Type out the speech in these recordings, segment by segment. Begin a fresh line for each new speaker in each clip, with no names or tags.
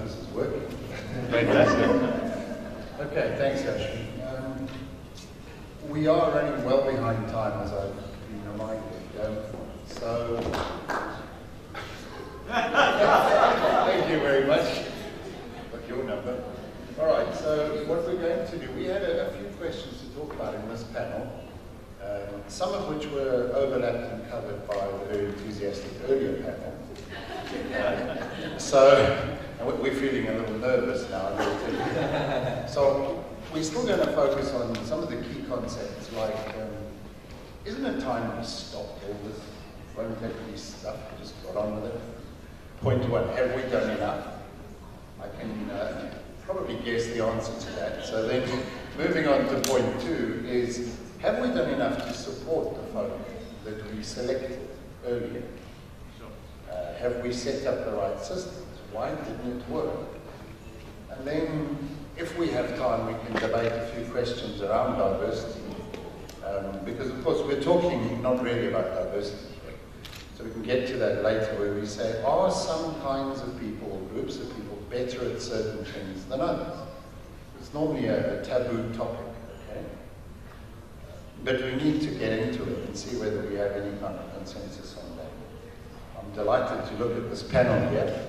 this is working.
Fantastic.
Okay, thanks, Ashley. We are running well behind time, as I've been reminded. Thank you very much. Got your number. All right, so what we're going to do, we had a few questions to talk about in this panel, some of which were overlapped and covered by the very enthusiastic earlier panel. And we're feeling a little nervous now. So we're still going to focus on some of the key concepts, like, isn't it time we stopped all this romantic stuff, just got on with it? Point one, have we done enough? I can probably guess the answer to that. So then, moving on to point two is, have we done enough to support the folk that we selected earlier? Have we set up the right systems? Why didn't it work? And then, if we have time, we can debate a few questions around diversity. Because, of course, we're talking not really about diversity here. So we can get to that later, where we say, are some kinds of people, or groups of people, better at certain things than others? It's normally a taboo topic, okay? But we need to get into it and see whether we have any kind of consensus on that. I'm delighted to look at this panel here.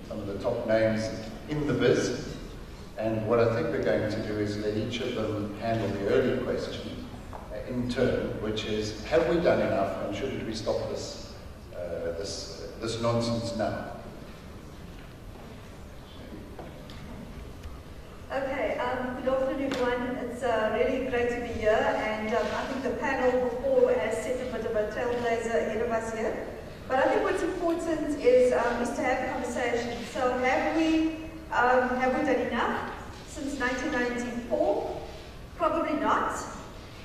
Some of the top names in the biz. And what I think we're going to do is let each of them handle the early question in turn, which is, have we done enough, and shouldn't we stop this nonsense now?
Okay, good afternoon everyone. It's really great to be here, and I think the panel before has set a bit of a trailblazer ahead of us here. But I think what's important is to have a conversation. So have we done enough since 1994? Probably not.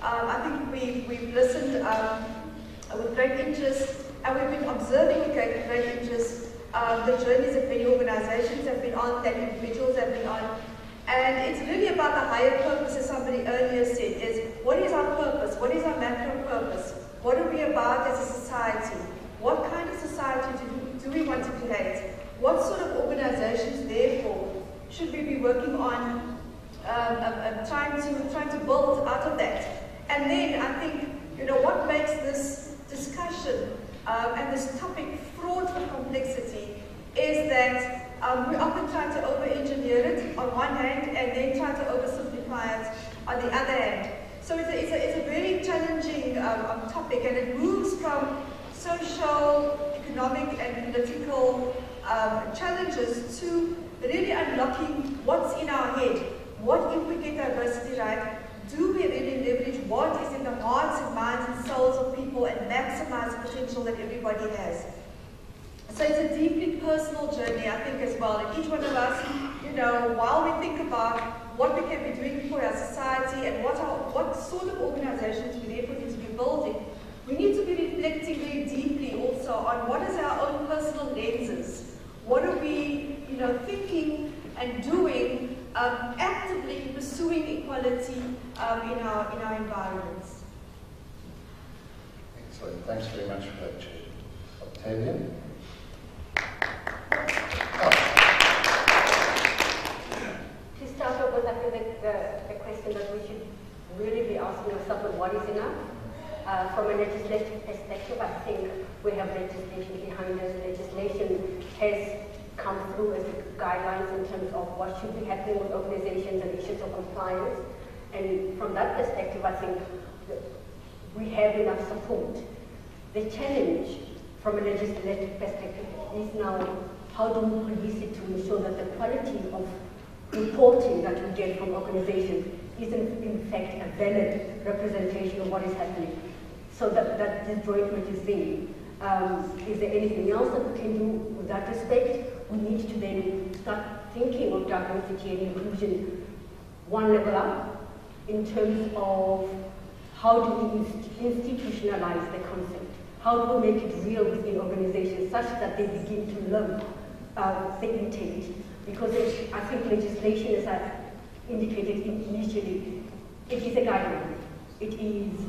I think we've listened with great interest, and we've been observing with great interest the journeys that many organizations have been on, that individuals have been on. And it's really about the higher purpose, as somebody earlier said, is what is our purpose? What is our macro purpose? What are we about as a society? What kind of society do we want to create? What sort of organizations, therefore, should we be working on trying to build out of that? And then I think, what makes this discussion and this topic fraught with complexity is that we often try to over-engineer it on one hand and then try to oversimplify it on the other hand. So it's a very challenging topic, and it moves from social, economic, and political challenges to really unlocking what's in our head. What if we get diversity right? Do we really leverage what is in the hearts and minds and souls of people and maximize the potential that everybody has? So it's a deeply personal journey, I think, as well. And each one of us, while we think about what we can be doing for our society and what sort of organizations we therefore need to be building, we need to be reflecting very deeply also on what is our own personal lenses. What are we, thinking and doing, actively pursuing equality in our environments.
Excellent. Thanks very much for that, Chair. Octavia?
To start off with, I think that the question that we should really be asking ourselves is what is enough? From a legislative perspective, I think we have legislation behind us. Legislation has come through as guidelines in terms of what should be happening with organizations and issues of compliance. And from that perspective, I think we have enough support. The challenge from a legislative perspective is now how do we police it to ensure that the quality of reporting that we get from organizations is in fact a valid representation of what is happening. So that disjointment is there. Is there anything else that we can do with that respect? We need to then start thinking of diversity and inclusion one level up in terms of how do we institutionalize the concept? How do we make it real within organizations such that they begin to learn the intent? Because I think legislation, as I indicated initially, it is a guideline. It is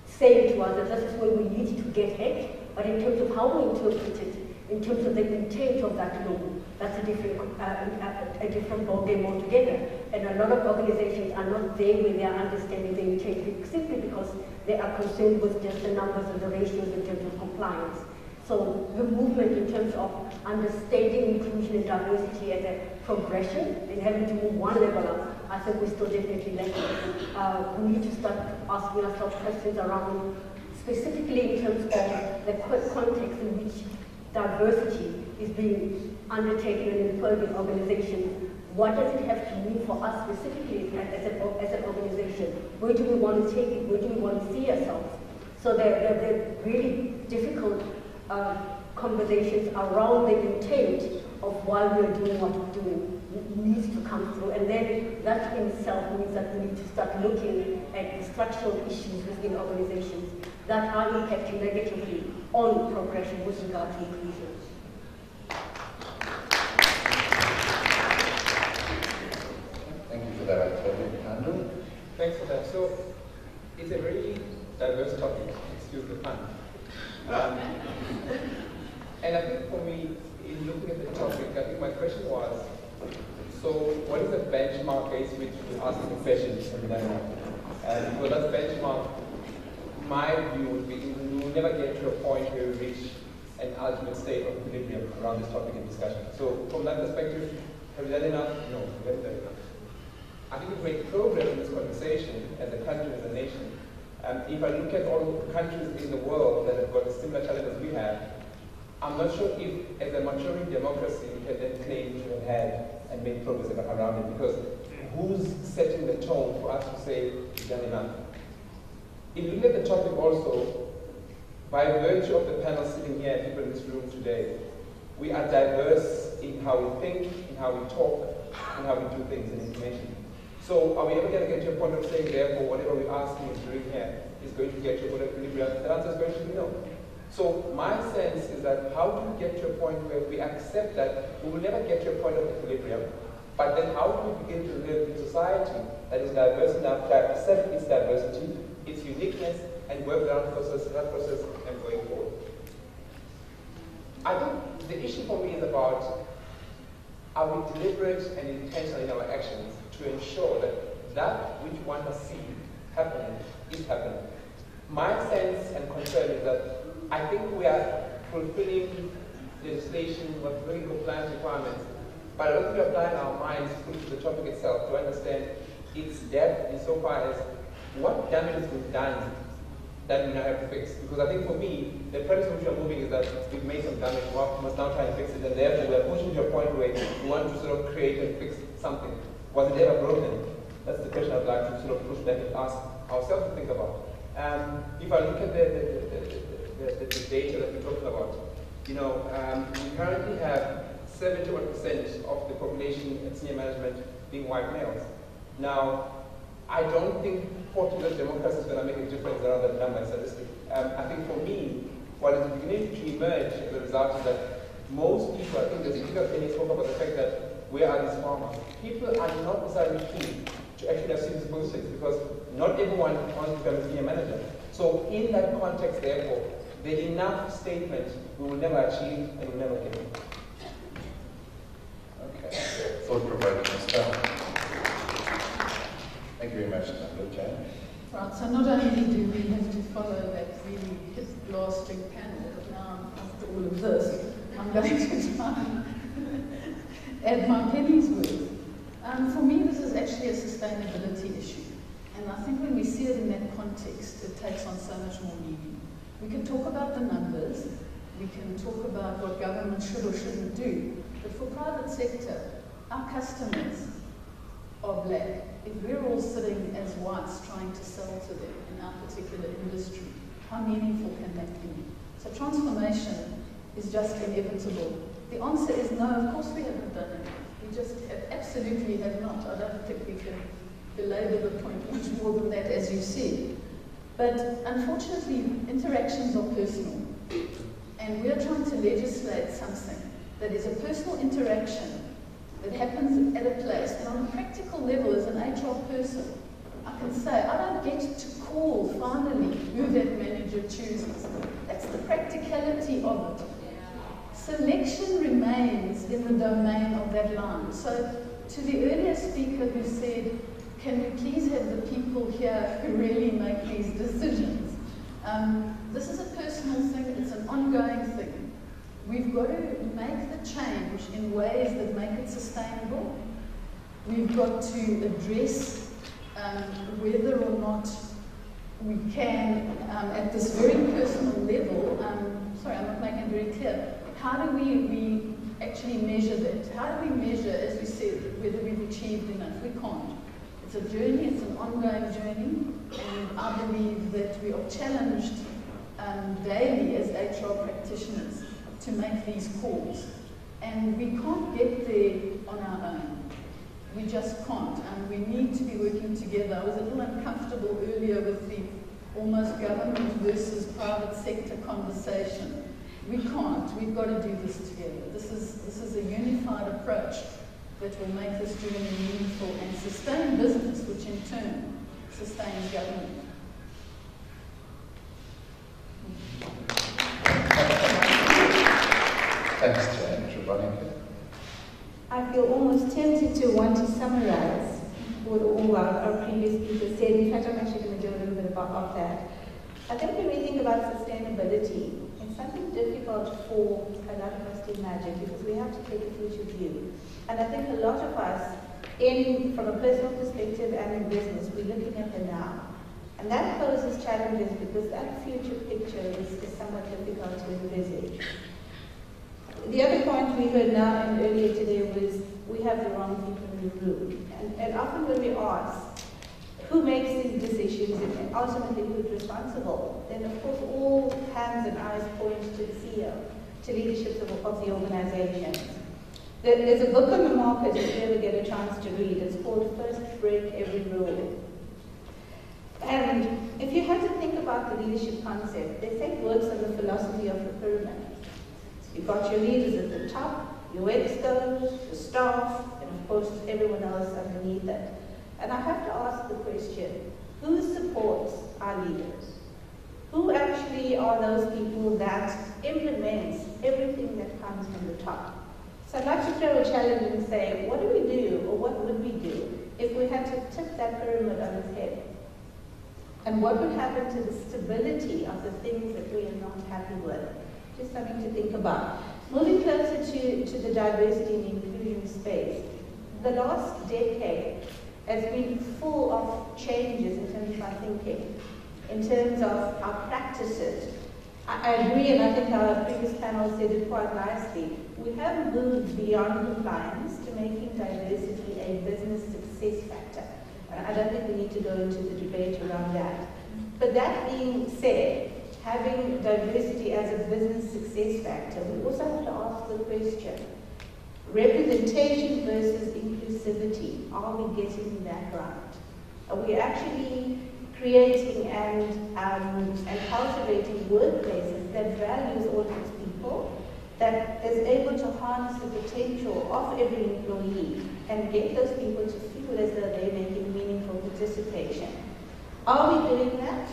saying to us that this is where we need to get at, but in terms of how we interpret it In terms of the intent of that law, that's a different ballgame altogether. And a lot of organizations are not there where they are understanding the intent, simply because they are concerned with just the numbers and the ratios in terms of compliance. So the movement in terms of understanding inclusion and diversity as a progression and having to move one level up, I think we're still definitely lacking. We need to start asking ourselves questions around, specifically in terms of the context in which diversity is being undertaken and employed in organizations. What does it have to mean for us specifically as an organization? Where do we want to take it? Where do we want to see ourselves? So they're really difficult conversations around the intent of why we're doing what we're doing needs to come through. And then that in itself means that we need to start looking at the structural issues within organizations that are impacting negatively on progression with regard to inclusion.
Thank you for that, Octavia. Tando?
Thanks for that. So, it's a very diverse topic, excuse the pun. And I think for me, in looking at the topic, I think my question was, so what is the benchmark against which we ask the questions from then on? Because that benchmark, my view would be, we will never get to a point where we reach an ultimate state of equilibrium around this topic and discussion. So from that perspective, have we done enough? No, we haven't done enough. I think we've made progress in this conversation as a country, as a nation. If I look at all the countries in the world that have got a similar challenges we have, I'm not sure if, as a maturing democracy, we can then claim to have had and made progress around it, because who's setting the tone for us to say we've done enough? If you look at the topic also, by virtue of the panel sitting here and people in this room today, we are diverse in how we think, in how we talk, in how we do things in information. So are we ever going to get to a point of saying, therefore, whatever we ask you to do here is going to get to a equilibrium? The answer is going to be no. So my sense is that how do we get to a point where we accept that we will never get to a point of equilibrium, but then how do we begin to live in society that is diverse enough to accept its diversity, its uniqueness, and work around that process and going forward? I think the issue for me is about, are we deliberate and intentional in our actions to ensure that that which one must see happening is happening? My sense and concern is that I think we are fulfilling legislation, we're fulfilling compliance requirements, but I don't think we're applying our minds to the topic itself to understand its depth insofar as what damage has been done that we now have to fix. Because I think for me, the premise on which we're moving is that we've made some damage, we must now try and fix it, and therefore we're pushing to a point where we want to sort of create and fix something. Was it ever broken? That's the question I'd like to sort of push back and ask ourselves to think about. If I look at the data that we're talking about, you know, we currently have 71% of the population at senior management being white males. Now, I don't think 40-year democracy is going to make a difference around that number statistic. I think for me, what is beginning to emerge as a result is that most people, I think there's a bigger thing spoke about the fact that where are these farmers? People are not necessarily keen to actually have senior positions because not everyone wants to become a senior manager. So in that context, therefore, the enough statement we will never achieve and will never get it.
Okay, thought-provoking stuff. Thank you very much, Tando. Jane?
Right, so not only do we have to follow that really hit glass string panel, but now after all of this, I'm going to try and add my penny's worth. For me, this is actually a sustainability issue. And I think when we see it in that context, it takes on so much more meaning. We can talk about the numbers, we can talk about what government should or shouldn't do, but for private sector, our customers are black. If we're all sitting as whites trying to sell to them in our particular industry, how meaningful can that be? So transformation is just inevitable. The answer is no, of course we haven't done it. We just absolutely have not. I don't think we can belabor the point much more than that, as you said. But unfortunately, interactions are personal. And we're trying to legislate something that is a personal interaction that happens at a place. And on a practical level, as an HR person, I can say, I don't get to call finally who that manager chooses. That's the practicality of it. selection remains in the domain of that line. So to the earlier speaker who said, can we please have the people here who really make these decisions? This is a personal thing, it's an ongoing thing. We've got to make the change in ways that make it sustainable. We've got to address whether or not we can, at this very personal level, sorry, I'm not making it very clear, how do we actually measure that? How do we measure, as we said, whether we've achieved enough? We can't. It's a journey, it's an ongoing journey, and I believe that we are challenged daily as HR practitioners to make these calls. And we can't get there on our own. We just can't, and we need to be working together. I was a little uncomfortable earlier with the almost government versus private sector conversation. We can't. We've got to do this together. This is a unified approach that will make this journey meaningful and sustain business, which in turn sustains government.
Thanks, Jane. Trevonica.
I feel almost tempted to want to summarize what all our previous speakers said. In fact, I'm actually going to do a little bit of that. I think when we think about sustainability, it's something difficult for a lot of us to imagine because we have to take a future view. And I think a lot of us, from a personal perspective and in business, we're looking at the now. And that poses challenges because that future picture is somewhat difficult to envisage. The other point we heard now and earlier today was we have the wrong people in the room. And often when we ask who makes these decisions and ultimately who's responsible, then of course all hands and eyes point to the CEO, to leadership of the organization. There's a book on the market if you ever get a chance to read. It's called First Break Every Rule. And if you had to think about the leadership concept, they say it works on the philosophy of the pyramid. You've got your leaders at the top, your externals, the staff, and of course everyone else underneath it. And I have to ask the question, who supports our leaders? Who actually are those people that implements everything that comes from the top? So I'd like to throw a challenge and say, what do we do, or what would we do, if we had to tip that pyramid on its head? And what would happen to the stability of the things that we are not happy with? Just something to think about. Moving closer to the diversity and inclusion space, the last decade has been full of changes in terms of our thinking, in terms of our practices. I agree, and I think our previous panel said it quite nicely. We have moved beyond compliance to making diversity a business success factor. I don't think we need to go into the debate around that. But that being said, having diversity as a business success factor, we also have to ask the question, representation versus inclusivity, are we getting that right? Are we actually creating and cultivating workplaces that values all of its people, that is able to harness the potential of every employee and get those people to feel as though they're making meaningful participation? Are we doing that?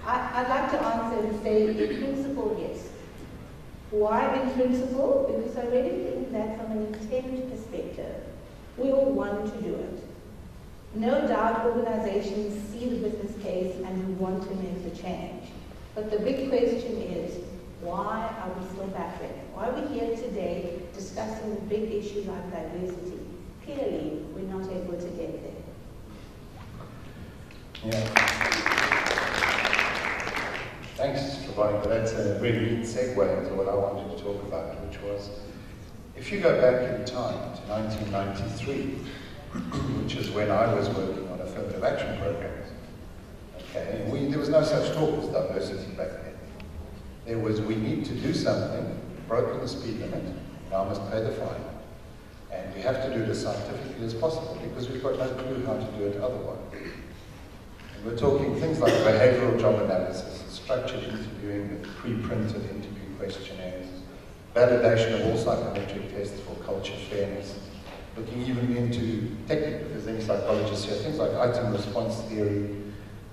I'd like to answer and say, in principle, yes. Why in principle? Because I really think that from an intent perspective, we all want to do it. No doubt organizations see the business case and we want to make the change. But the big question is, why are we still battling? Why are we here today discussing the big issue like diversity? Clearly, we're not able to get there.
Yeah. Thanks, Trevonica. That's a really neat segue into what I wanted to talk about, which was, if you go back in time to 1993, which is when I was working on affirmative action programs, okay, there was no such talk as diversity back then. There was, we need to do something, broken the speed limit, now must pay the fine. And we have to do it as scientifically as possible because we've got no clue how to do it otherwise. And we're talking things like behavioral job analysis, structured interviewing with pre-printed interview questionnaires, validation of all psychometric tests for culture fairness, looking even into technical, if there's any psychologists here, things like item response theory,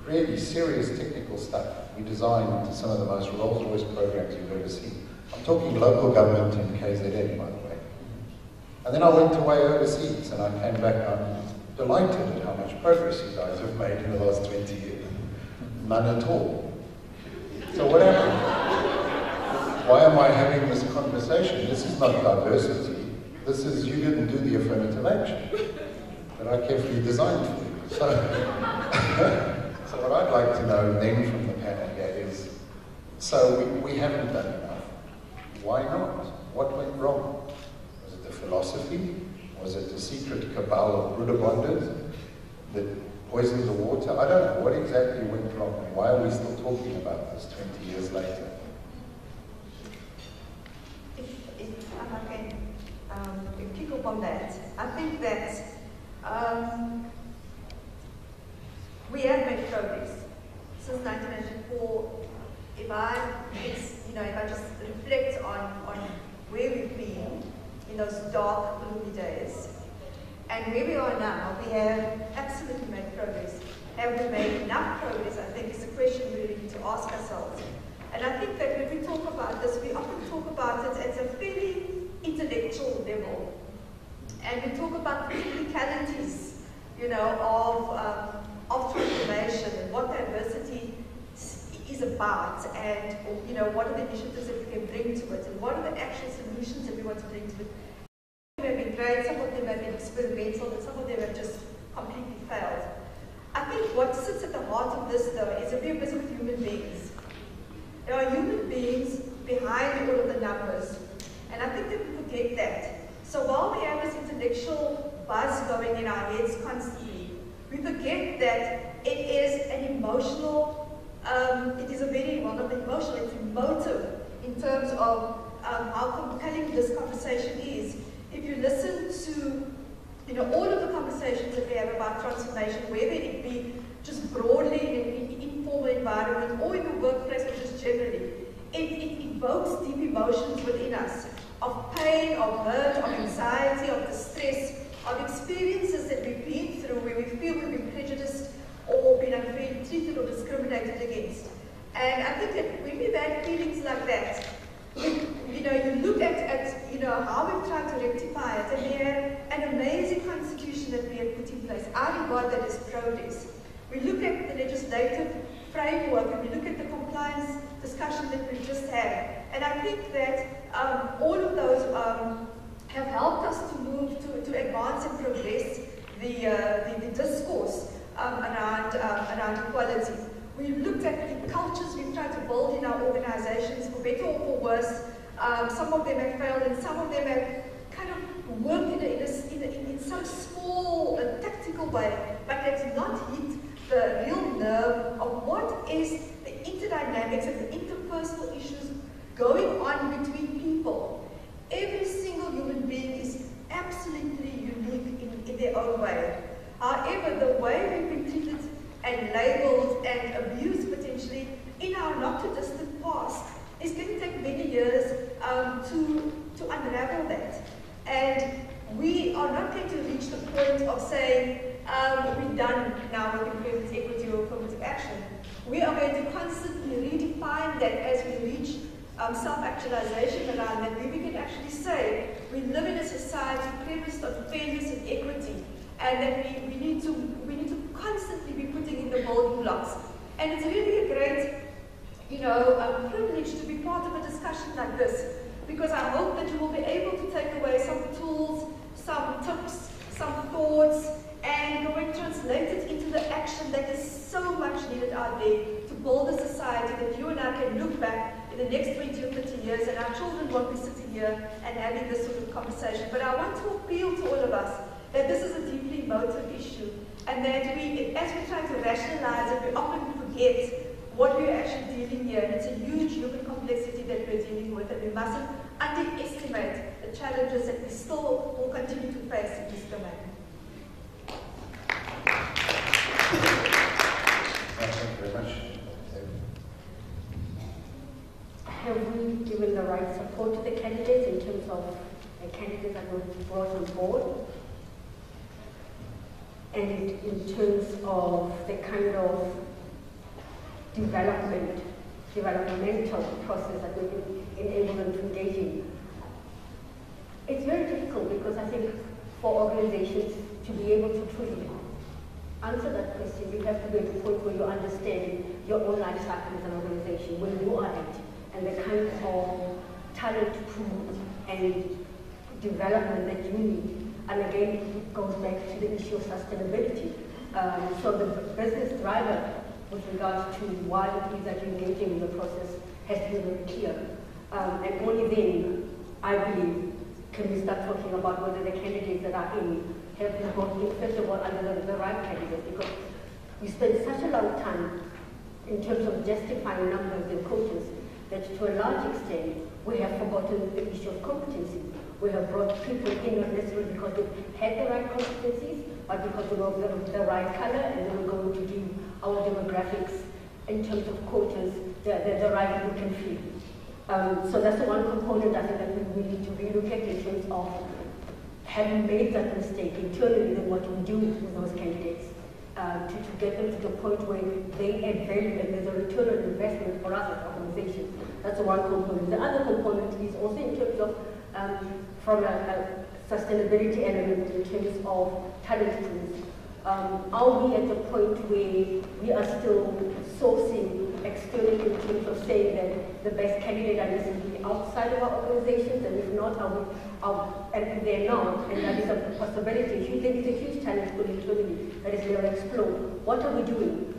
really serious technical stuff. We designed some of the most Rolls-Royce programs you've ever seen. I'm talking local government in KZN, by the way. And then I went away overseas, and I came back, I'm delighted at how much progress you guys have made in the last 20 years. None at all. So what happened? Why am I having this conversation? This is not diversity. This is you didn't do the affirmative action that I carefully designed for you. So, so what I'd like to know then from the panel here is, so we haven't done enough. Why not? What went wrong? Was it the philosophy? Was it the secret cabal of Buddha bonders that poisoned the water? I don't know. What exactly went wrong? And why are we still talking about this 20 years later?
If I can pick up on that, I think that we have made progress since 1994. If I just reflect on where we've been in those dark, gloomy days, and where we are now, we have absolutely made progress. Have we made enough progress? I think is a question we really need to ask ourselves. And I think that when we talk about this, we often talk about it at a fairly intellectual level. And we talk about the technicalities, of transformation and what diversity is about, and what are the initiatives that we can bring to it, and what are the actual solutions that we want to bring to it. Some of them have been great, some of them have been experimental, and some of them have just completely failed. I think what sits at the heart of this, though, is that we're busy with human beings. There are human beings behind all of the numbers, and I think that we forget that. So while we have this intellectual buzz going in our heads constantly, we forget that it is an emotional, it is a very, well, not emotional, it's emotive in terms of how compelling this conversation is. If you listen to, all of the conversations that we have about transformation, whether it be just broadly in an informal environment or in the workplace or just generally, it evokes deep emotions within us of pain, of hurt, of anxiety, of distress, of experiences that we've been through where we feel we've been prejudiced or been unfairly treated or discriminated against. And I think that when we've had feelings like that, you look at how we've tried to rectify it, and we have an amazing constitution that we have put in place. I regard that as progress. We look at the legislative framework, and we look at the compliance discussion that we've just had, and I think that all of those have helped us to move to advance and progress the discourse around equality. We've looked at the cultures we've tried to build in our organizations, for better or for worse. Some of them have failed, and some of them have kind of worked in some small tactical way, but have not hit the real nerve of what is the interdynamics and the interpersonal issues going on between people. Every single human being is absolutely unique in their own way. However, the way we've been treated and labeled and abused potentially in our not too distant past is going to take many years to unravel that. And we are not going to reach the point of saying, we're done now with employment equity or affirmative action. We are going to constantly redefine that as we reach self-actualization around that, where we can actually say we live in a society premised on fairness and equity, and that we need to constantly be putting in the building blocks. And it's really a great, privilege to be part of a discussion like this, because I hope that you will be able to take away some tools, some tips, some thoughts, and go and translate it into the action that is so much needed out there to build a society that you and I can look back in the next 20 or 30 years, and our children won't be sitting here and having this sort of conversation. But I want to appeal to all of us that this is a deeply emotive issue, and that as we try to rationalize it, we often forget what we're actually dealing here, and it's a huge human complexity that we're dealing with, and we mustn't underestimate the challenges that we still will continue to face in this domain.
Thank you very much.
Have we given the right support to the candidates in terms of the candidates that were brought on board? And in terms of the kind of developmental process that we've been enable them to engage in. It's very difficult because I think for organizations to be able to truly answer that question, you have to be at the point where you understand your own life cycle as an organization, where you are at, and the kind of talent pool and development that you need. And again, it goes back to the issue of sustainability. So the business driver with regards to why it is that you're engaging in the process has to be very clear. And only then, I believe, can we start talking about whether the candidates that are in have been brought in, first of all, under the right candidates, because we spend such a long time in terms of justifying numbers and quotas that to a large extent we have forgotten the issue of competency. We have brought people in not necessarily because they had the right competencies, but because they were of the right color and they were going to give our demographics in terms of quotas the right look and feel. So that's the one component I think that we need to relook at in terms of having made that mistake internally, then what do we do with those candidates to get them to the point where they add value and there's a return on investment for us as an organization. That's the one component. The other component is also in terms of from a sustainability element in terms of talent pools. Are we at the point where we are still sourcing externally in terms of saying that the best candidate are necessarily outside of our organizations, and if not, and they're not, and that is a possibility. There is a huge talent pool internally that is never explored. What are we doing?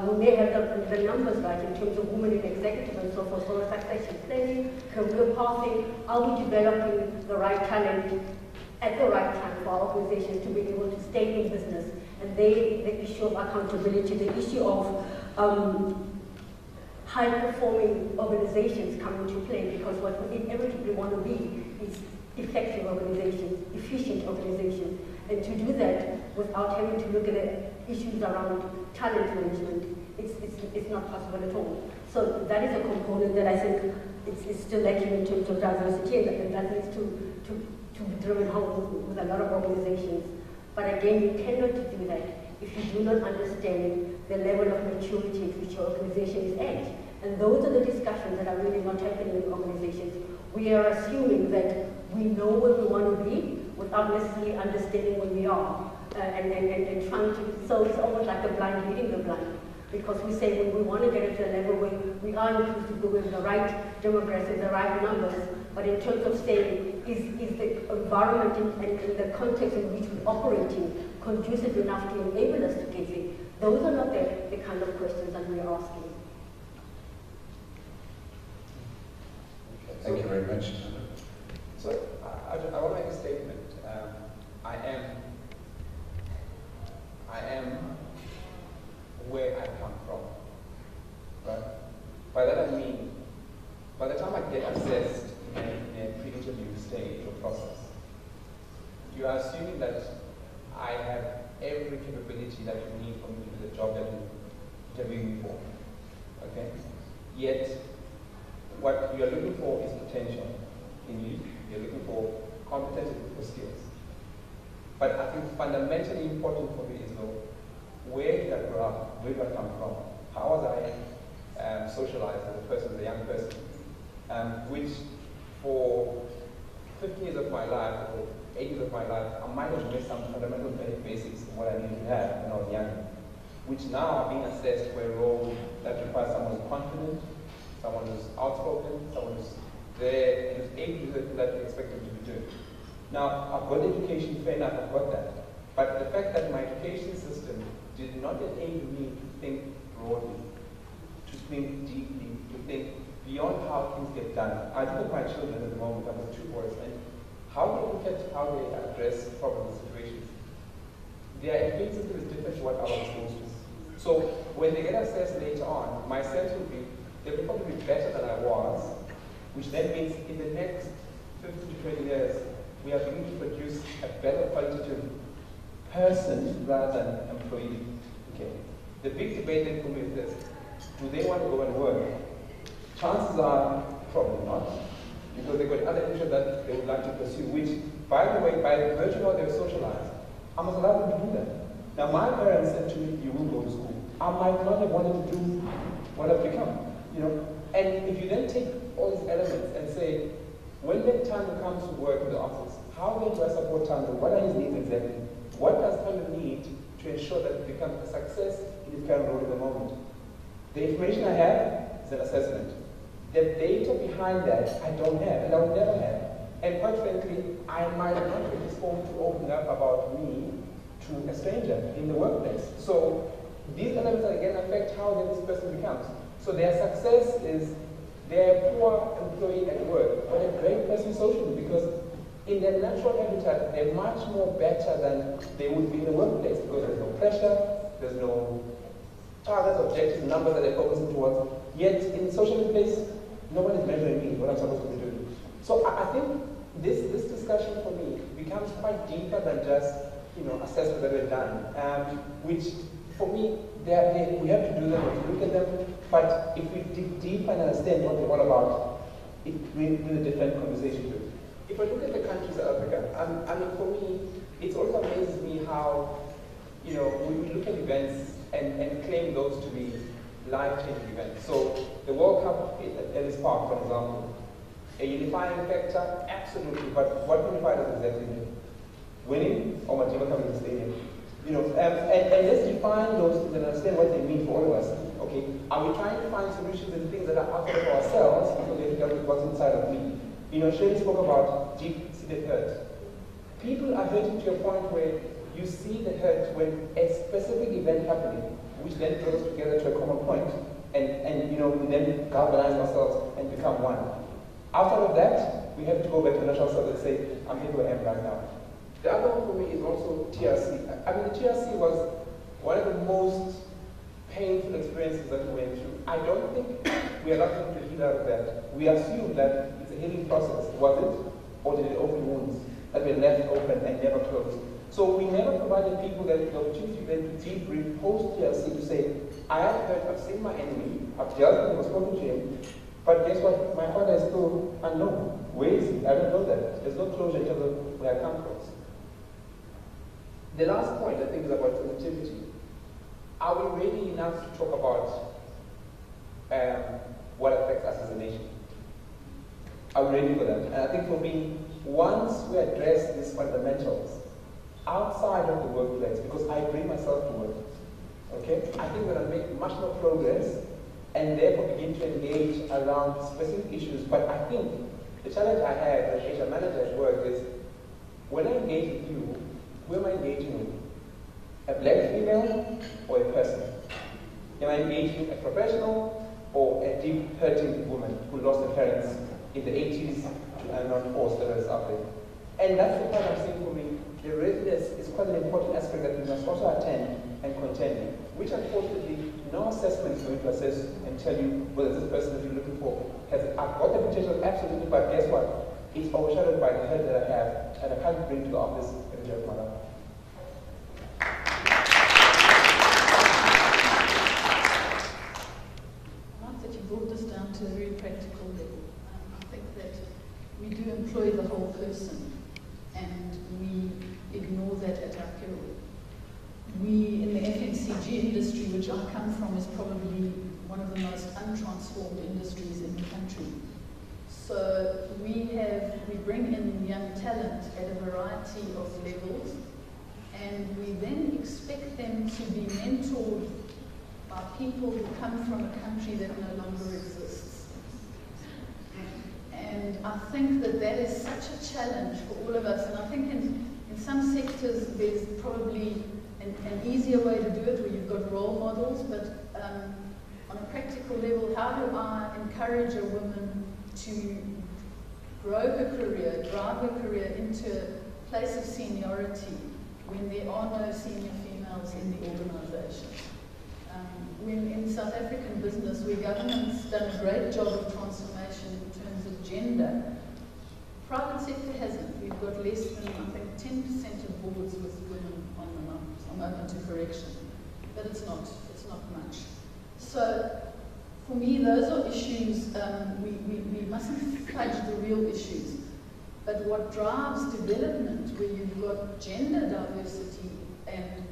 We may have the numbers right in terms of women in executive and so forth, for succession planning, career pathing. Are we developing the right talent at the right time for our organizations to be able to stay in business? And the issue of accountability, the issue of high-performing organizations come into play, because what we inevitably want to be is effective organizations, efficient organizations. And to do that without having to look at the issues around talent management, it's not possible at all. So that is a component that I think it's still lacking in terms of diversity, and that needs to be driven home with a lot of organizations. But again, you cannot do that if you do not understand the level of maturity at which your organization is at. And those are the discussions that are really not happening in organizations. We are assuming that we know where we want to be without necessarily understanding where we are. And trying to, so it's almost like a blind leading the blind. Because we say when we want to get to a level where we are inclusive, we have the right demographics, the right numbers, but in terms of saying, is the environment and the context in which we operate in conducive enough to enable us to get there? Those are not the kind of questions that we are asking.
Thank you very much.
So I want to make a statement. I am where I come from, right? By that I mean, by the time I get assessed in a pre-interview stage or process, you are assuming that I have every capability that you need for me to do the job that you're interviewing me for, okay? Yet, what you're looking for is potential in you. You're looking for competence and for skills. But I think fundamentally important for me is though, where did I grow up? Where did I come from? How was I socialized as a person, as a young person? Which for 15 years of my life, or 8 years of my life, I might have missed some fundamental basics of what I needed to have when I was young. Which now are being assessed for a role that requires someone who's confident, someone who's outspoken, someone who's there, and who's able to do that you expect them to be doing. Now, I've got education, fair enough, I've got that. But the fact that my education system did not enable me to think broadly, to think deeply, to think beyond how things get done. I look at my children at the moment, I've got 2 boys, and how they look at how they address problems and situations. Their education system is different to what I was exposed to. So when they get assessed later on, my sense would be they will probably be better than I was, which then means in the next 15 to 20 years, we are going to produce a better qualitative person rather than employee. Okay. The big debate then for me is this: do they want to go and work? Chances are probably not, because they've got other interests that they would like to pursue, which, by the way, by the virtue of how they're socialized, I must allow them to do that. Now, my parents said to me, you will go to school. I might not have wanted to do what I've become, you know. And if you then take all these elements and say, when then Tando comes to work in the office, how then do I support Tando? What are his needs exactly? What does Tando need to ensure that he becomes a success in his current role at the moment? The information I have is an assessment. The data behind that I don't have, and I will never have. And quite frankly, I might not be disposed to open up about me to a stranger in the workplace. So these elements again affect how then this person becomes. So their success is they're a poor employee at work, but a great person socially, because in their natural habitat, they're much more better than they would be in the workplace, because there's no pressure, there's no targets, objectives, numbers that they're focusing towards. Yet in the social place, nobody's measuring me, what I'm supposed to be doing. So I think this discussion for me becomes quite deeper than just assessments that we've done, which for me, we have to do them, we have to look at them, but if we dig deep and understand what they're all about, it brings a different conversation to it. If I look at the countries of Africa, I mean, for me, it also amazes me how, when we look at events and claim those to be life-changing events. So the World Cup at Ellis Park, for example, a unifying factor, absolutely, but what unified us exactly mean? Winning or Madiba coming to the stadium? And let's define those things and understand what they mean for all of us. Okay, are we trying to find solutions in things that are outside of ourselves because we have to deal with what's inside of me? Shirley spoke about deep-seated hurt. People are hurting to a point where you see the hurt when a specific event happening, which then draws us together to a common point, and we then galvanize ourselves and become one. Outside of that, we have to go back to natural self and say, I'm here where I am right now. The other one for me is also TRC. I mean, the TRC was one of the most painful experiences that we went through. I don't think we are not going to heal out of that. We assume that it's a healing process. Was it? Or did it open wounds that were left open and never closed? So we never provided people the opportunity then to debrief post-TRC to say, I have heard, I've seen my enemy, I've dealt with him, I've spoken to him, but guess what? My father is still unknown. Where is he? I don't know that. There's no closure in terms of where I come from. The last point, I think, is about sensitivity. Are we ready enough to talk about what affects us as a nation? Are we ready for that? And I think for me, once we address these fundamentals outside of the workplace, because I bring myself to work, okay, I think we're going to make much more progress and therefore begin to engage around specific issues. But I think the challenge I have as a HR manager at work is when I engage with you, who am I engaging with? A black female or a person? Am I engaging a professional or a deep hurting woman who lost her parents in the 80s to unknown force that is out there? And that's the part I'm saying for me. The readiness is quite an important aspect that we must also attend and contend with, which unfortunately no assessment is going to assess and tell you whether this person that you're looking for has got the potential, absolutely, but guess what? It's overshadowed by the hurt that I have and I can't bring to the office every day of my life.
Brought this down to a very practical level. I think that we do employ the whole person and we ignore that at our peril. We, in the FMCG industry, which I come from, is probably one of the most untransformed industries in the country. So we bring in young talent at a variety of levels, and we then expect them to be mentored by people who come from a country that no longer exists. And I think that that is such a challenge for all of us. And I think in some sectors there's probably an easier way to do it where you've got role models, but on a practical level, how do I encourage a woman to grow her career, drive her career into a place of seniority when there are no senior females in the organization? When in South African business, where government's done a great job of transformation in terms of gender, private sector hasn't. We've got less than, I think, 10% of boards with women on them. I'm open to correction, but it's not much. So, for me, those are issues, we mustn't fudge the real issues. But what drives development, where you've got gender diversity and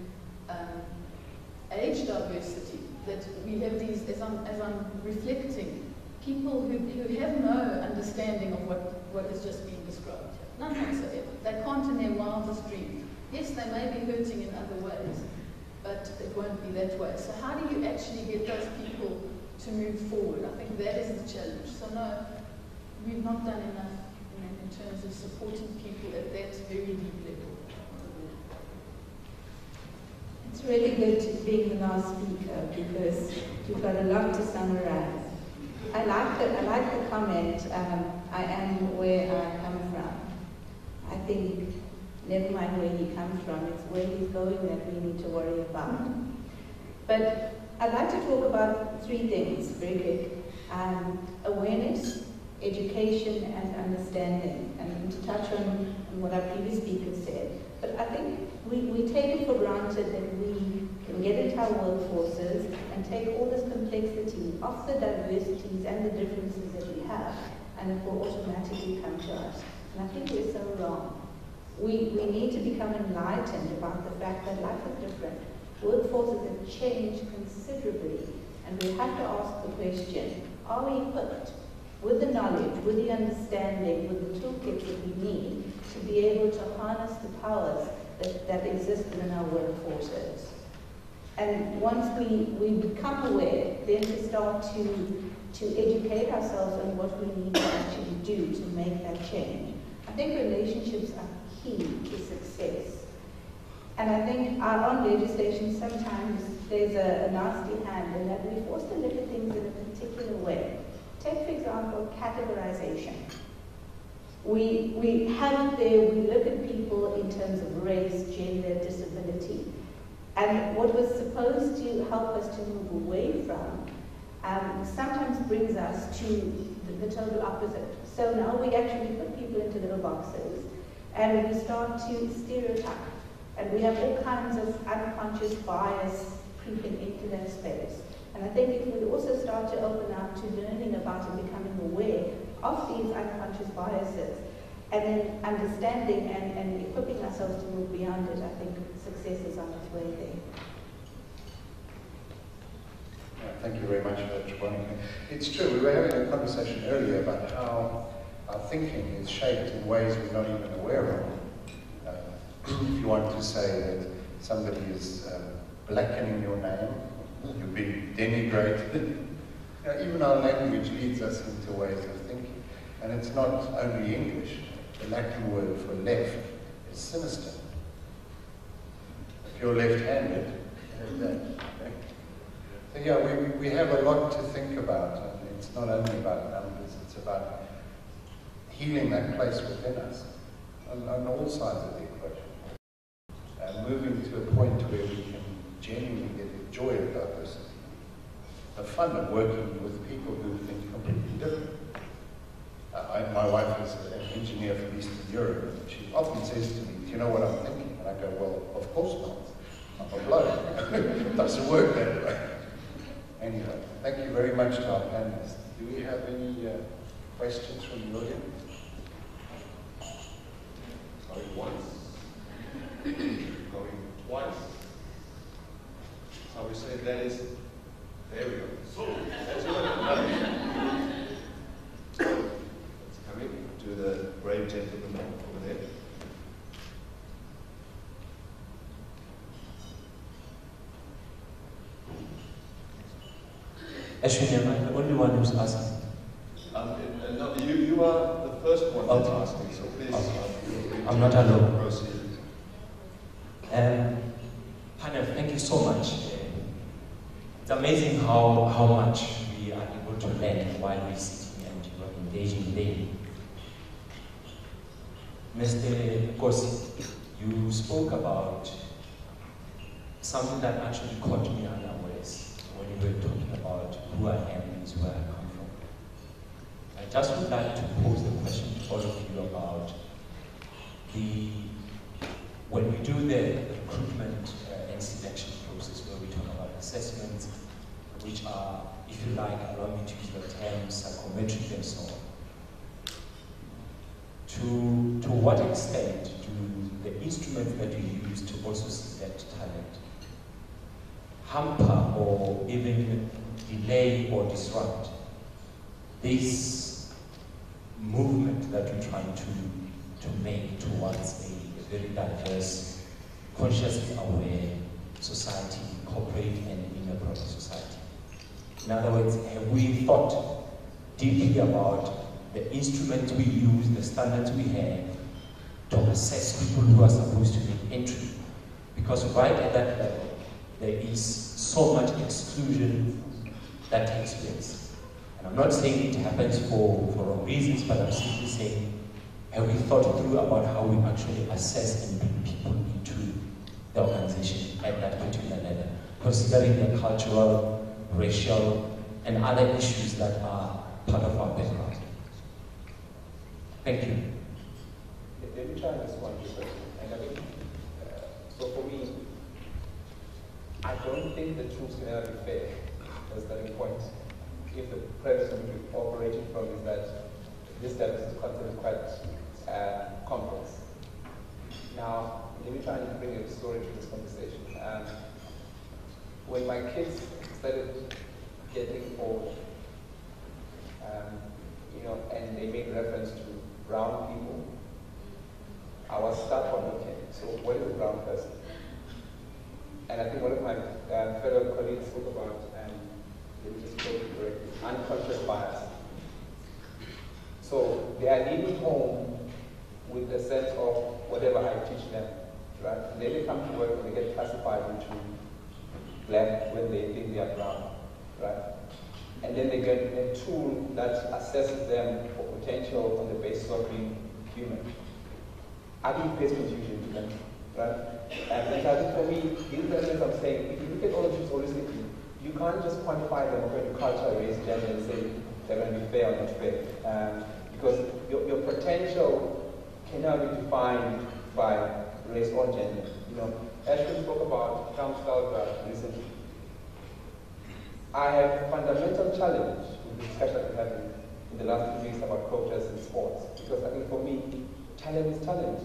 age diversity, that we have these, as I'm reflecting, people who have no understanding of what has just been described here. None whatsoever. They can't in their wildest dreams. Yes, they may be hurting in other ways, but it won't be that way. So how do you actually get those people to move forward? I think that is the challenge. So no, we've not done enough in terms of supporting people at that very deep level.
It's really good to be the last speaker because you've got a lot to summarize. I like the comment, I am where I come from. I think, never mind where he comes from, it's where he's going that we need to worry about. But I'd like to talk about three things very quick. Awareness, education, and understanding. And to touch on what our previous speaker said. But I think we take it for granted that we can get into our workforces and take all this complexity off the diversities and the differences that we have, and it will automatically come to us. And I think we're so wrong. We need to become enlightened about the fact that life is different. Workforces have changed considerably, and we have to ask the question, are we equipped with the knowledge, with the understanding, with the toolkits that we need to be able to harness the powers that exist within our workforces? And once we become aware, then to start to educate ourselves on what we need to actually do to make that change. I think relationships are key to success. And I think our own legislation sometimes plays a nasty hand in that we're forced to look at things in a particular way. Take, for example, categorization. We have it there, we look at people in terms of race, gender, disability. And what was supposed to help us to move away from sometimes brings us to the total opposite. So now we actually put people into little boxes and we start to stereotype. And we have all kinds of unconscious bias creeping into that space. And I think if we also start to open up to learning about and becoming aware of these unconscious biases, and then understanding and equipping ourselves to move beyond it, I think success is on its way there.
Yeah, thank you very much for that, Trevonica. It's true, we were having a conversation earlier about how our thinking is shaped in ways we're not even aware of. If you want to say that somebody is blackening your name, you're being denigrated. Even our language leads us into ways of thinking. And it's not only English. The Latin word for left is sinister. If you're left-handed, so yeah, we have a lot to think about. And it's not only about numbers, it's about healing that place within us on all sides of the equation. And moving to a point where we can genuinely get the joy of diversity, the fun of working with people who think completely different. My wife is an engineer from Eastern Europe, and she often says to me, do you know what I'm thinking? And I go, well, of course not. I'm a bloke. It doesn't work that way. Anyway, thank you very much to our panelists. Do we have any questions from the audience?
Going once. Going twice. So we say that is, there we go. So, that's let's come in to the brave gentleman over there.
Actually, am I the only one who's asking?
No, you are the first one that's asking, so please.
I'm not alone.
Proceed.
Panel, thank you so much. It's amazing how much we are able to learn while we're sitting and you are engaging daily. Mr. Mkosi, you spoke about something that actually caught me unawares when you were talking about who I am and where I come from. I just would like to pose the question to all of you about when we do the recruitment and selection process, where we talk about assessments, which are, if you like, allow me to use the term psychometric and so on. To what extent do the instruments that you use to also select talent hamper or even delay or disrupt this movement that we're trying to make towards a very diverse, consciously aware society, corporate and inner-profit society. In other words, have we thought deeply about the instruments we use, the standards we have to assess people who are supposed to make entry? Because right at that level, there is so much exclusion that takes place. And I'm not saying it happens for wrong reasons, but I'm simply saying, have we thought through about how we actually assess and bring people into the organization at that particular level, considering their cultural, racial, and other issues that are part of our background? Thank you.
Let me try this one. And I mean, so for me, I don't think the truth can ever be fair. That's the starting point. If the premise we're operating from is that this diversity concept is quite complex. Now, let me try and bring a story to this conversation. When my kids started getting old, and they made reference to brown people, I was stuck on, okay, so what is a brown person? And I think one of my fellow colleagues spoke about, let me just quote it correctly, unconscious bias. So they are leaving home with a sense of whatever I teach them, right? And then they come to work and they get classified into black when they think they are brown, right? And then they get a tool that assesses them for potential on the basis of being human. I think pays confusion to them, right? And I think for me, these are things I'm saying, if you look at all of these holistically, you can't just quantify them according to culture, race, gender, and say they're going to be fair or not fair. Because your potential cannot be defined by race or gender. Ashwin spoke about Tom Stalgraf recently. I have a fundamental challenge with the discussion we're having in the last 2 weeks about quotas in sports. Because I think for me, talent is talent.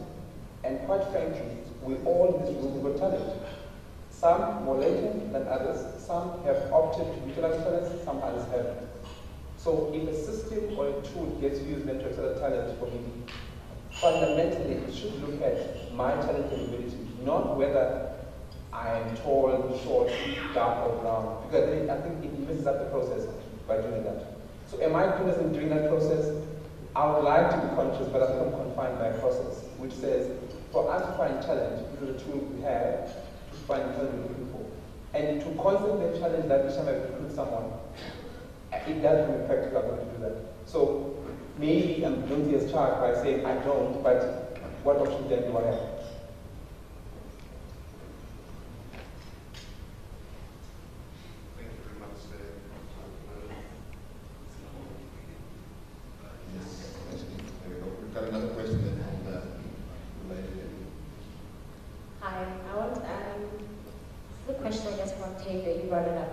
And quite frankly, we all in this room have got talent. Some more latent than others. Some have opted to utilize talents, some others haven't. So if a system or a tool gets used then to accelerate talent, for me, fundamentally it should look at my talent and ability, not whether I am tall, short, dark or brown, because I think it messes up the process by doing that. So am I conscious in doing that process? I would like to be conscious, but I think I'm confined by a process, which says, for us to find talent, these are the tools we have to find the talent we're looking for. And to constantly challenge that each time I recruit someone, it does become practical to do that. So maybe I'm guilty as charged by saying I don't, but what option then do I have?
Thank you very much. Yes, there we go. We've got another question then from the lady here.
Hi, this is a question I guess for Octavia, you brought it up.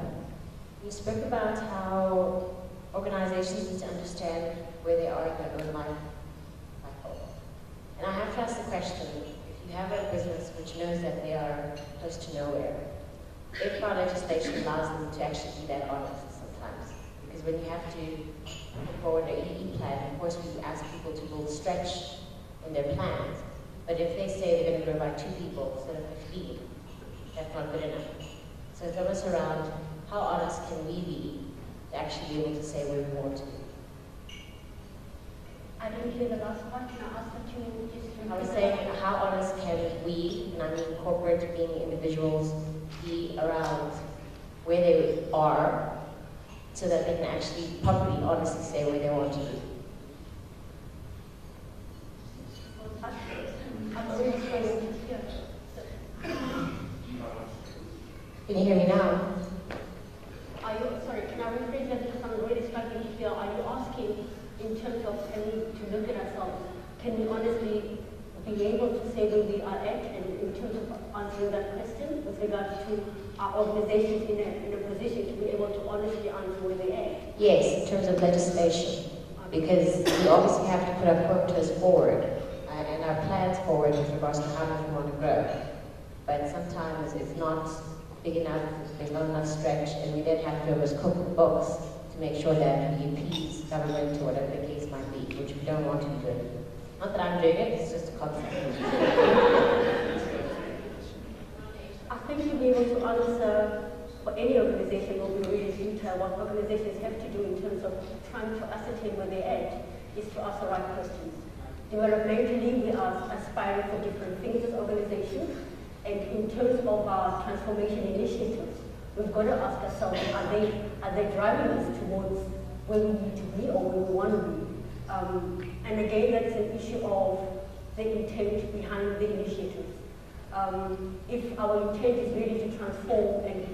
You spoke about how organizations need to understand where they are in their own life cycle. And I have to ask the question, if you have a business which knows that they are close to nowhere, if our legislation allows them to actually be that honest sometimes, because when you have to put forward an EE plan, of course we ask people to build stretch in their plans, but if they say they're going to grow by 2 people instead of 15, that's not good enough. So it's almost around how honest can we be to actually be able to say where we want to be.
I didn't hear the last part. Can I ask that you just
I was saying, how honest can we, and I mean corporate being individuals, be around where they are so that they can actually properly, honestly say where they want to be? Can you hear me now?
Sorry, can I rephrase that because I'm really struggling here? Are you asking in terms of having to look at ourselves, can we honestly be able to say where we are at, and in terms of answering that question with regards to our organizations in a position to be able to honestly answer where they are?
Yes, in terms of legislation, because we obviously have to put our quotas forward and our plans forward with regards to how much we want to grow. But sometimes it's not big enough, there's not enough stretch, and we then have to almost cook the books to make sure that we appease government or whatever the case might be, which we don't want to be doing. Not that I'm doing it, it's just a concept.
I think to be able to answer for any organization will be really detailed. What organizations have to do in terms of trying to ascertain where they're at is to ask the right questions. Developmentally, we are aspiring for different things as organizations, and in terms of our transformation initiatives, we've got to ask ourselves, are they driving us towards where we need to be or where we want to be? And again, that's an issue of the intent behind the initiatives. If our intent is really to transform and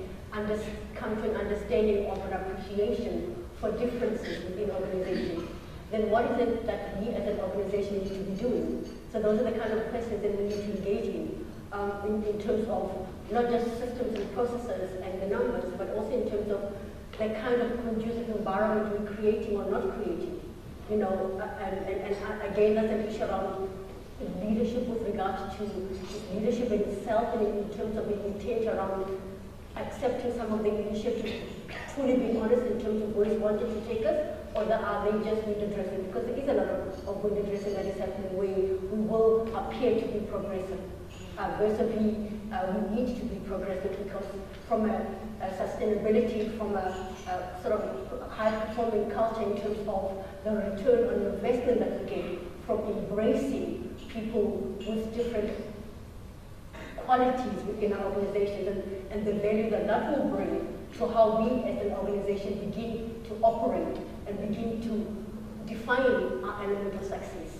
come to an understanding of an appreciation for differences within organizations, then what is it that we as an organization need to be doing? So those are the kind of questions that we need to engage in terms of not just systems and processes and the numbers, but also in terms of the kind of conducive environment we're creating or not creating. You know, and again, that's an issue around leadership with regards to leadership in itself and in terms of the intent around accepting some of the leadership to truly be honest in terms of where it's wanted to take us, or that are they just window dressing? Because there is a lot of window dressing that is happening where we will appear to be progressive. Versus we need to be progressive because from a sustainability, from a sort of high-performing culture in terms of the return on investment that we get from embracing people with different qualities within our organizations and the value that that will bring to how we as an organization begin to operate and begin to define our element of success.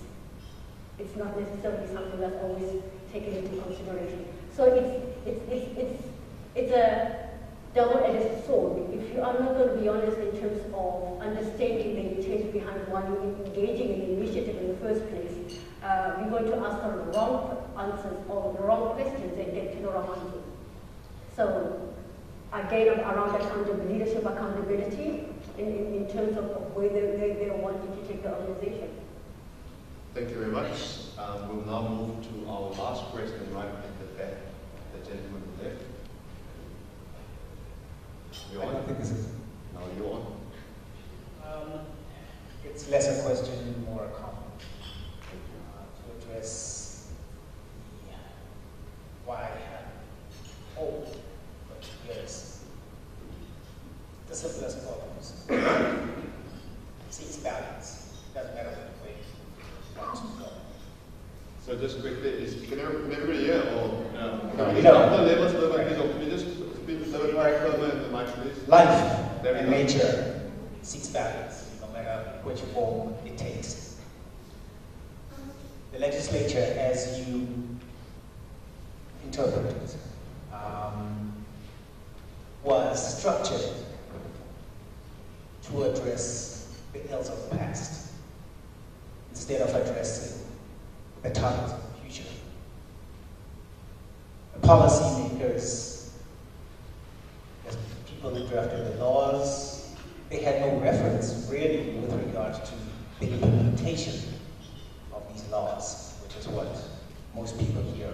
It's not necessarily something that's always taken into consideration. So it's a double-edged sword. If you are not going to be honest in terms of understanding the intent behind why you're engaging in the initiative in the first place, we're going to ask the wrong answers or the wrong questions and get to the wrong answers. So again, around leadership accountability in terms of where they're wanting to take the organization.
Thank you very much. We'll now move to our last question right at the back, the gentleman on the left. You're on?
I don't think this is.
No, you're on.
It's less a question, more a comment. To address why have hope for years. The simplest problems. Seeks balance. Doesn't matter what way you want to go.
So just quickly, can everybody hear? Or
no, you don't.
Can you just speak a little bit further in the mic, please?
Life and nature seeks balance, no matter which form it takes. The legislature, as you interpret it, was structured to address the ills of the past instead of addressing the targets of the future. The policymakers, the people who drafted the laws, they had no reference really with regard to the implementation of these laws, which is what most people here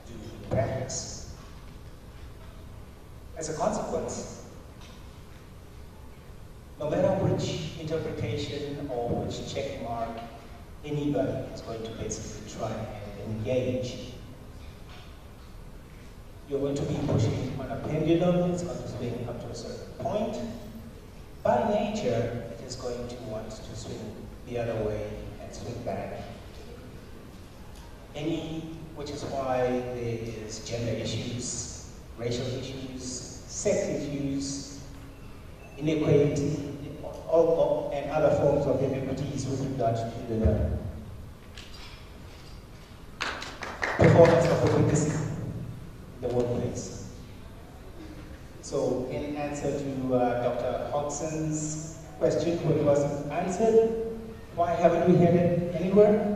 do in practice. As a consequence, no matter which interpretation or which check mark anybody is going to basically try and engage, you're going to be pushing on a pendulum, it's going to swing up to a certain point. By nature, it is going to want to swing the other way and swing back. Which is why there is gender issues, racial issues, sex issues, inequality, and other forms of inequities with regard to the performance of the witness in the workplace. So, in answer to Dr. Hodgson's question, which wasn't answered, why haven't we headed anywhere?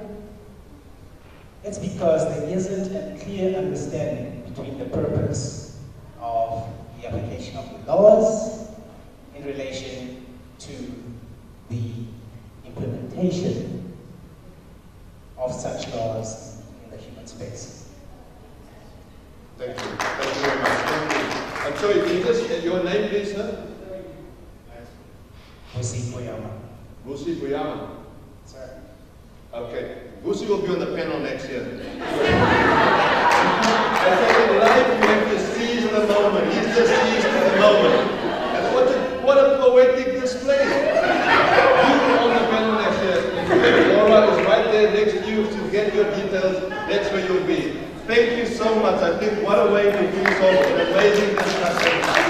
It's because there isn't a clear understanding between the purpose of the application of the laws in relation to the implementation of such laws in the human space.
Thank you. Thank you very much. Thank you. I'm sorry, can you just your name, please, sir?
Mkosi Phayane.
Vusi Phayane.
Sir.
Okay. Vusi will be on the panel next year. I said in life you have to seize the moment. He's just seized the moment. And what a poetic display. You on the panel next year. Laura is right there next to you to get your details. That's where you'll be. Thank you so much. I think what a way to finish off an amazing discussion.